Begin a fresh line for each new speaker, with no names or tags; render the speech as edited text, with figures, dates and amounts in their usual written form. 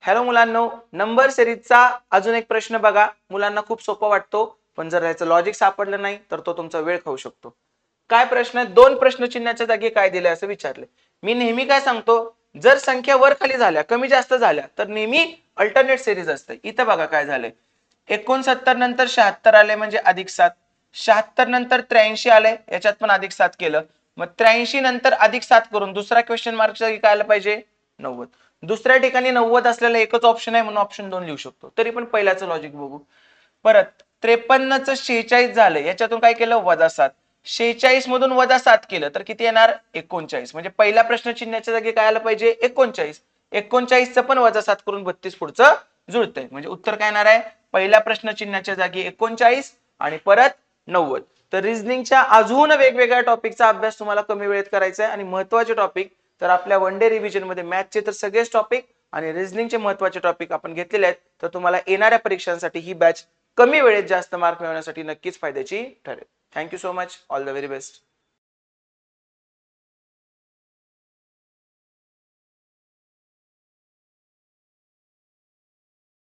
Hello मुलांनो, number सिरीजचा अजून एक प्रश्न बघा. मुलांना खूप सोपा वाटतो, पण जर याचं लॉजिक सापडलं नाही तर तो तुमचा वेळ खाऊ शकतो. काय प्रश्न आहे? दोन प्रश्नचिन्हाच्या जागी काय दिले असं विचारले. मी नेहमी काय सांगतो, जर संख्या वर खाली झाल्या, कमी जास्त झाल्या तर नेहमी अल्टरनेट सिरीज असते. इथं बघा काय झालंय. 69 नंतर 76 आले म्हणजे +7. 76 नंतर 83 आले, याच्यात पण +7 केलं. मग 83 नंतर +7 करून दुसरा क्वेश्चन मार्कच्या जागी काय आलं पाहिजे? 90. दुसऱ्या ठिकाणी 90 असलेला एकच ऑप्शन आहे म्हणून ऑप्शन 2 लिहू शकतो. तरी पण पहिल्याचं लॉजिक बघू. परत 53चं 46 झालं, याच्यातून काय केलं? -7. 46 मधून -7 केलं तर किती येणार? 39. म्हणजे पहिल्या प्रश्नचिन्हाच्या जागी काय आलं पाहिजे? 39. 39चं पण -7 करून 32 पुढचं जुळतंय. म्हणजे उत्तर काय येणार आहे? पहिल्या प्रश्नचिन्हाच्या जागी 39 आणि परत 90. तर रिझनिंगच्या अजून वेगवेगळ्या टॉपिकचा अभ्यास तुम्हाला कमी वेळेत करायचा आहे आणि महत्त्वाचे टॉपिक तर आपल्या वन डे रिव्हिजन मध्ये मॅथचे तर सगळेच टॉपिक आणि रिझनिंगचे महत्त्वाचे टॉपिक आपण घेतलेले आहेत. तर तुम्हाला येणाऱ्या परीक्षांसाठी ही बॅच कमी वेळेत जास्त मार्क मिळवण्यासाठी नक्कीच फायद्याची ठरेल. Thank you so much. All the very best.